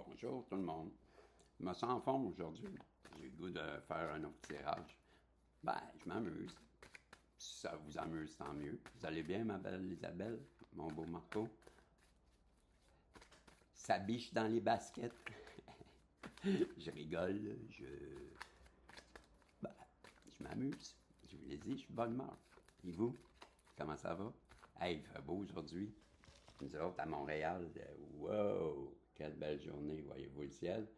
Bonjour tout le monde. Je me sens en forme aujourd'hui. J'ai le goût de faire un autre tirage. Je m'amuse. Si ça vous amuse, tant mieux. Vous allez bien, ma belle Isabelle, mon beau Marco? Ça biche dans les baskets. Je rigole, ben, je m'amuse. Je vous l'ai dit, je suis de bonne humeur. Et vous? Comment ça va? Hey, il fait beau aujourd'hui. Nous autres, à Montréal, wow! Quelle belle journée, voyez-vous le ciel?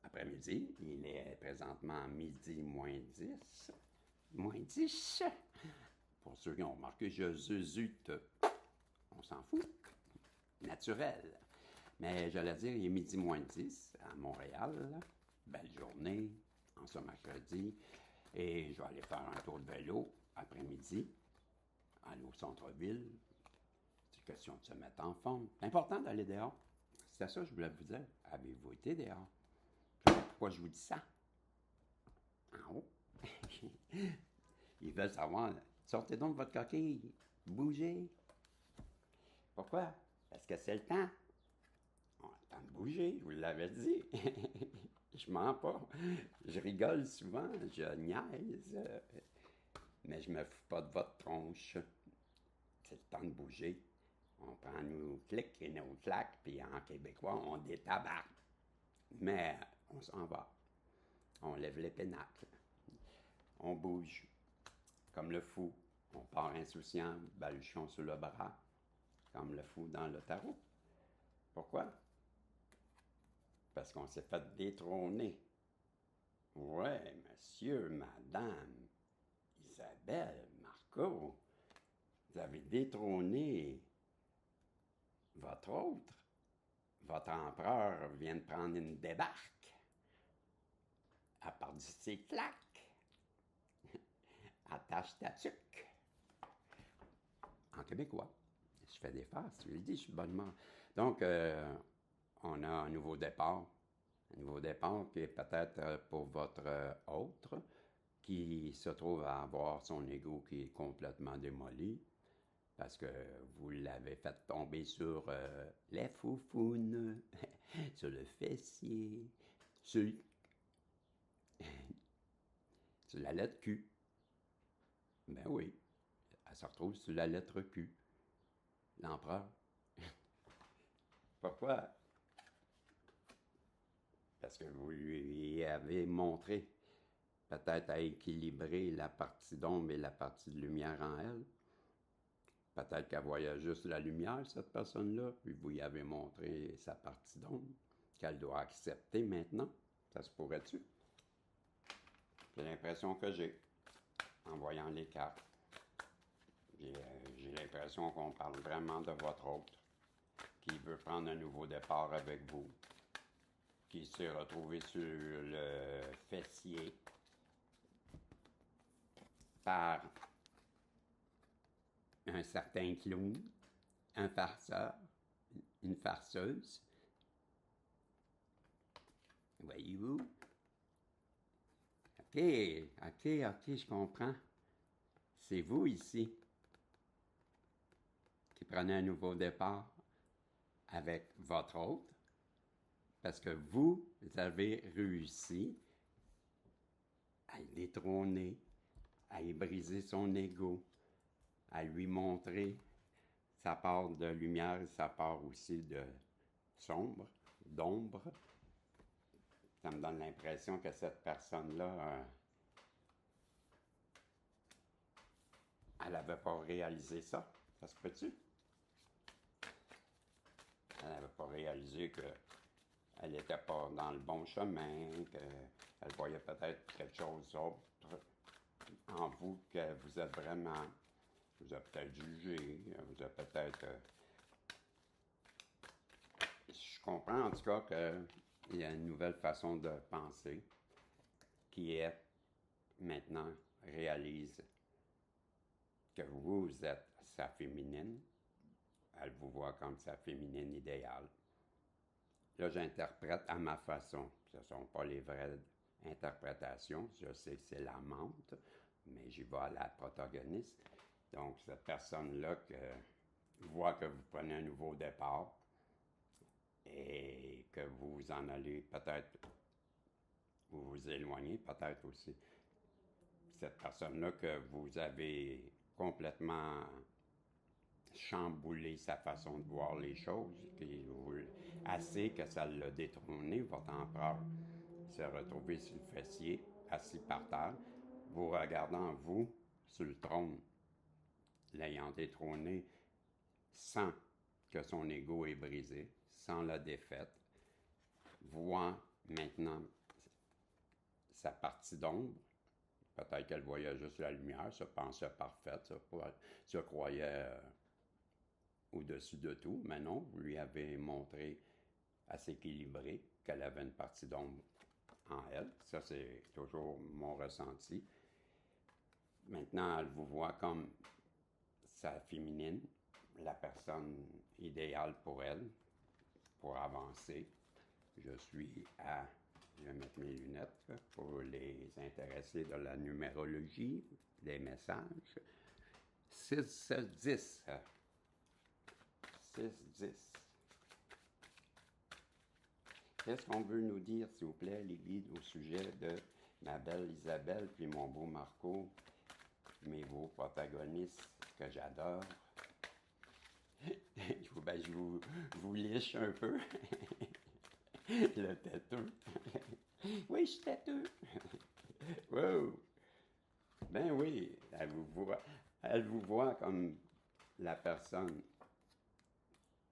Après-midi, il est présentement midi moins 10. Moins 10. Pour ceux qui ont remarqué, je zut, on s'en fout. Naturel. Mais j'allais dire, il est midi moins 10 à Montréal. Belle journée, en ce mercredi. Et je vais aller faire un tour de vélo après-midi. Aller au centre-ville. C'est une question de se mettre en forme. C'est important d'aller dehors. C'est ça que je voulais vous dire. Avez-vous été dehors? Pourquoi je vous dis ça? En haut. Ils veulent savoir. Sortez donc de votre coquille. Bougez. Pourquoi? Parce que c'est le temps. On a le temps de bouger, je vous l'avais dit. Je mens pas. Je rigole souvent, je niaise. Mais je me fous pas de votre tronche. C'est le temps de bouger. On prend nos clics et nos claques, puis en québécois, on détabaque. Mais on s'en va. On lève les pénacles. On bouge. Comme le fou. On part insouciant, baluchon sur le bras. Comme le fou dans le tarot. Pourquoi? Parce qu'on s'est fait détrôner. Ouais, monsieur, madame, Isabelle, Marco, vous avez détrôné votre autre. Votre empereur vient de prendre une débarque. À part ses claques. Attache ta tuque. En québécois. Je fais des farces, je le dis, je suis de bonne humeur. Donc, on a un nouveau départ. Un nouveau départ qui est peut-être pour votre autre, qui se trouve à avoir son ego qui est complètement démoli, parce que vous l'avez fait tomber sur les foufounes, sur le fessier, sur la lettre Q. Ben oui, elle se retrouve sur la lettre Q. L'empereur. Pourquoi? Parce que vous lui avez montré peut-être à équilibrer la partie d'ombre et la partie de lumière en elle. Peut-être qu'elle voyait juste la lumière, cette personne-là, puis vous lui avez montré sa partie d'ombre, qu'elle doit accepter maintenant. Ça se pourrait-tu? C'est l'impression que j'ai en voyant les cartes. J'ai l'impression qu'on parle vraiment de votre autre, qui veut prendre un nouveau départ avec vous, qui s'est retrouvé sur le fessier par un certain clown, un farceur, une farceuse. Voyez-vous? OK, je comprends. C'est vous ici qui prenez un nouveau départ avec votre autre parce que vous avez réussi à le détrôner, à y briser son ego, à lui montrer sa part de lumière et sa part aussi de sombre, d'ombre. Ça me donne l'impression que cette personne-là, elle n'avait pas réalisé ça. Ça se peut-tu? Elle n'avait pas réalisé qu'elle n'était pas dans le bon chemin, qu'elle voyait peut-être quelque chose d'autre en vous, que vous êtes vraiment... Vous avez peut-être jugé, vous avez peut-être... Je comprends en tout cas qu'il y a une nouvelle façon de penser qui est maintenant réalise que vous êtes sa féminine. Elle vous voit comme sa féminine idéale. Là, j'interprète à ma façon. Ce ne sont pas les vraies interprétations. Je sais que c'est la menthe, mais j'y vais à la protagoniste. Donc, cette personne-là voit que vous prenez un nouveau départ. et que vous en allez peut-être, vous vous éloignez peut-être aussi. Cette personne-là que vous avez complètement chamboulé sa façon de voir les choses, assez que ça l'a détrôné, votre empereur. Il s'est retrouvé sur le fessier, assis par terre, vous regardant, vous, sur le trône, l'ayant détrôné sans que son ego est brisé, sans la défaite, voit maintenant sa partie d'ombre. Peut-être qu'elle voyait juste la lumière, se pensait parfaite, se croyait au-dessus de tout, mais non, vous lui avez montré à s'équilibrer qu'elle avait une partie d'ombre en elle. Ça, c'est toujours mon ressenti. Maintenant, elle vous voit comme sa féminine, la personne idéale pour elle, pour avancer. Je vais mettre mes lunettes pour les intéressés de la numérologie, des messages. 6, 10. 6, 10. Qu'est-ce qu'on veut nous dire, s'il vous plaît, les guides, au sujet de ma belle Isabelle puis mon beau Marco, mes beaux protagonistes que j'adore? Je vous liche un peu. Le têteux. Oui, je suis têteux. Wow. Ben oui, elle vous voit comme la personne,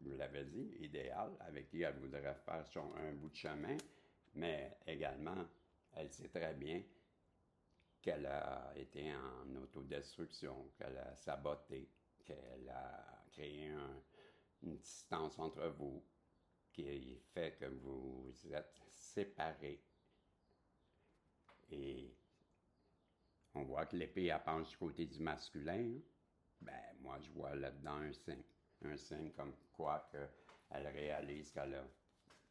vous l'avez dit, idéale, avec qui elle voudrait faire un bout de chemin, mais également, elle sait très bien qu'elle a été en autodestruction, qu'elle a saboté, qu'elle a créé une distance entre vous, qui fait que vous êtes séparés. Et on voit que l'épée penche du côté du masculin. Ben, moi, je vois là-dedans un signe. Un signe comme quoi qu'elle réalise qu'elle a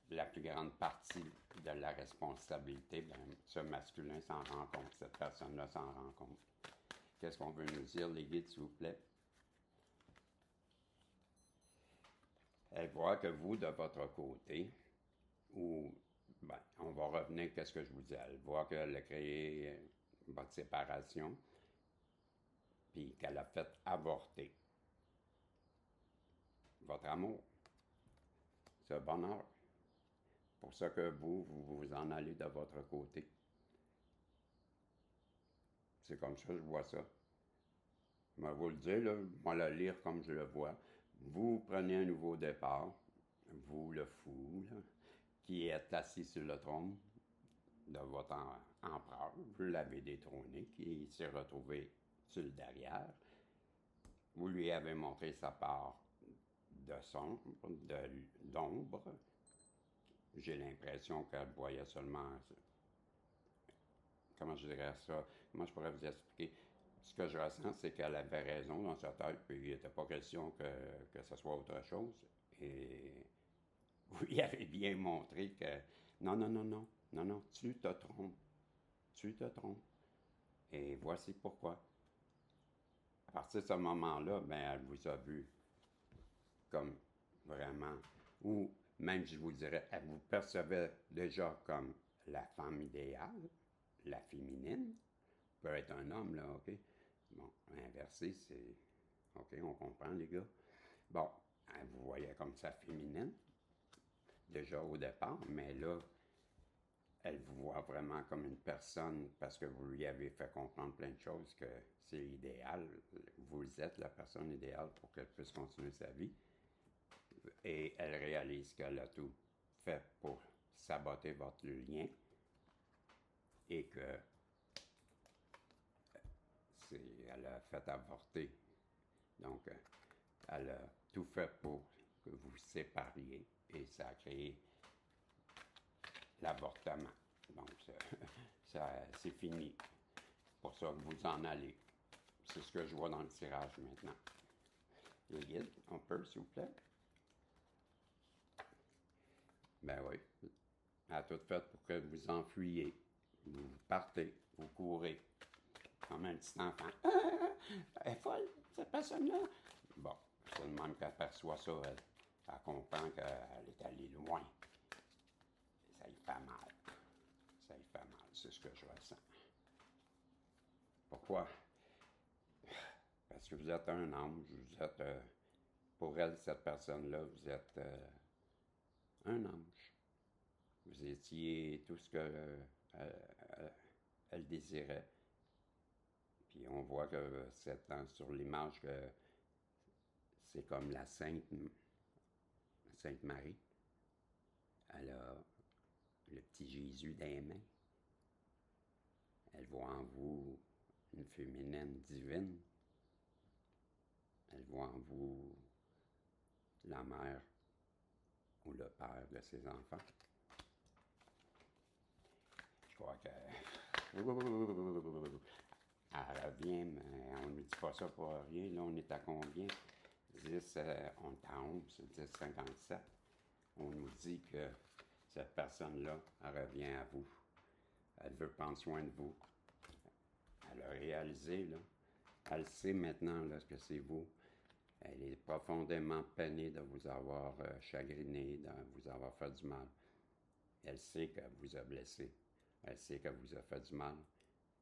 la plus grande partie de la responsabilité. Ben, ce masculin s'en rend compte, cette personne-là s'en rend compte. Qu'est-ce qu'on veut nous dire, les guides, s'il vous plaît? Elle voit que vous, de votre côté, ou, ben, on va revenir à ce que je vous dis. Elle voit qu'elle a créé votre séparation, puis qu'elle a fait avorter votre amour, ce bonheur. Pour ça que vous en allez de votre côté. C'est comme ça que je vois ça. Je vais vous le dire, là, moi le lire comme je le vois. Vous prenez un nouveau départ, vous le fou, là, qui est assis sur le trône de votre empereur, vous l'avez détrôné, qui s'est retrouvé sur le derrière. Vous lui avez montré sa part d'ombre. J'ai l'impression qu'elle voyait seulement, comment je dirais ça, comment je pourrais vous expliquer. Ce que je ressens, c'est qu'elle avait raison dans sa tête, puis il n'était pas question que ce soit autre chose. Et vous lui avez bien montré que non, non, non, non, non, non, tu te trompes. Tu te trompes. Et voici pourquoi. À partir de ce moment-là, ben, elle vous a vu comme vraiment, ou même je vous dirais, elle vous percevait déjà comme la femme idéale, la féminine, peut être un homme, là, OK? Bon, inversé, c'est, OK, on comprend, les gars. Bon, elle vous voyait comme sa féminine, déjà au départ, mais là, elle vous voit vraiment comme une personne parce que vous lui avez fait comprendre plein de choses que c'est idéal. Vous êtes la personne idéale pour qu'elle puisse continuer sa vie. Et elle réalise qu'elle a tout fait pour saboter votre lien et que elle a fait avorter. Donc, elle a tout fait pour que vous vous sépariez et ça a créé l'avortement. Donc, c'est fini. Pour ça que vous en allez. C'est ce que je vois dans le tirage maintenant. Les guides, on peut, s'il vous plaît? Ben oui. Elle a tout fait pour que vous enfuyiez. Vous partez, vous courez. Comme un petit enfant. Elle est folle, cette personne-là. Bon, c'est le même qu'elle perçoit ça, elle. Elle comprend qu'elle est allée loin. Ça lui fait mal. Ça lui fait mal. C'est ce que je ressens. Pourquoi? Parce que vous êtes un ange. Vous êtes, pour elle, cette personne-là, vous êtes un ange. Vous étiez tout ce que elle désirait. Puis on voit que sur l'image que c'est comme la Sainte Marie. Elle a le petit Jésus dans les mains. Elle voit en vous une féminine divine. Elle voit en vous la mère ou le père de ses enfants. Je crois que... Elle revient, mais on ne lui dit pas ça pour rien. Là, on est à combien? 10, on est à 11, c'est 10,57. On nous dit que cette personne-là, elle revient à vous. Elle veut prendre soin de vous. Elle a réalisé, là. Elle sait maintenant là, que c'est vous. Elle est profondément peinée de vous avoir chagriné, de vous avoir fait du mal. Elle sait qu'elle vous a blessé. Elle sait qu'elle vous a fait du mal.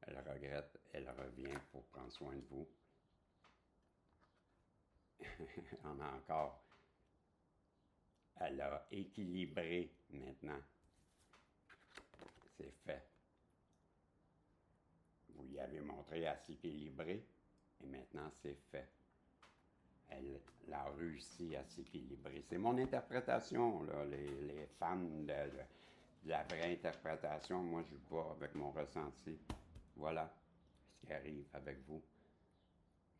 Elle regrette, elle revient pour prendre soin de vous. On a encore. Elle a équilibré maintenant. C'est fait. Vous lui avez montré à s'équilibrer et maintenant c'est fait. Elle a réussi à s'équilibrer. C'est mon interprétation, là. Les fans de la vraie interprétation, moi je vois avec mon ressenti. Voilà ce qui arrive avec vous.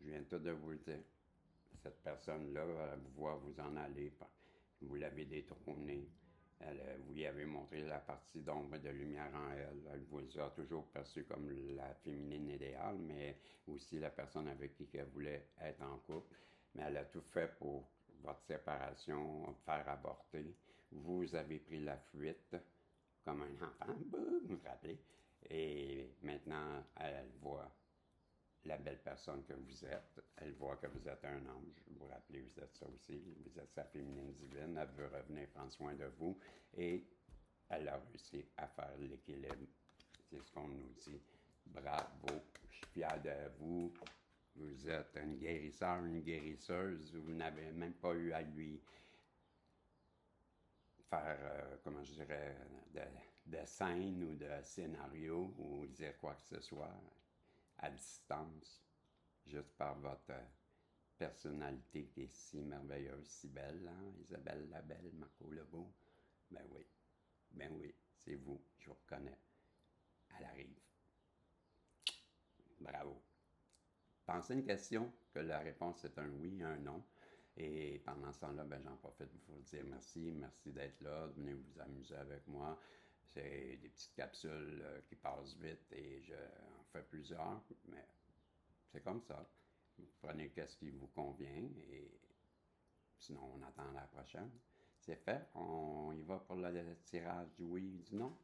Je viens tout de vous le dire. Cette personne-là, elle vous voit vous en aller. Vous l'avez détrônée. Vous lui avez montré la partie d'ombre et de lumière en elle. Elle vous a toujours perçu comme la féminine idéale, mais aussi la personne avec qui elle voulait être en couple. Mais elle a tout fait pour votre séparation, faire avorter. Vous avez pris la fuite comme un enfant, vous vous rappelez. Et maintenant, elle voit la belle personne que vous êtes. Elle voit que vous êtes un ange. Vous vous rappelez, vous êtes ça aussi. Vous êtes sa féminine divine. Elle veut revenir prendre soin de vous. Et elle a réussi à faire l'équilibre. C'est ce qu'on nous dit. Bravo. Je suis fier de vous. Vous êtes une guérisseur, une guérisseuse. Vous n'avez même pas eu à lui faire, comment je dirais, de scène ou de scénario ou dire quoi que ce soit à distance, juste par votre personnalité qui est si merveilleuse, si belle, hein? Isabelle la Belle, Marco Lebeau. Ben oui, c'est vous, je vous reconnais. Elle arrive. Bravo. Pensez une question, que la réponse est un oui, un non. Et pendant ce temps-là, ben, j'en profite pour vous dire merci d'être là, venez vous amuser avec moi. C'est des petites capsules qui passent vite et j'en fais plusieurs, mais c'est comme ça. Vous prenez ce qui vous convient et sinon on attend la prochaine. C'est fait, on y va pour le tirage du oui ou du non.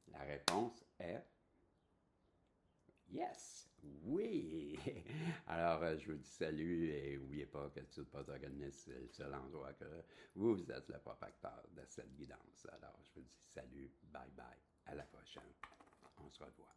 La réponse est yes! Oui! Alors, je vous dis salut et n'oubliez pas que tout protagoniste, c'est le seul endroit que vous êtes le propagateur de cette guidance. Alors, je vous dis salut, bye bye, à la prochaine. On se revoit.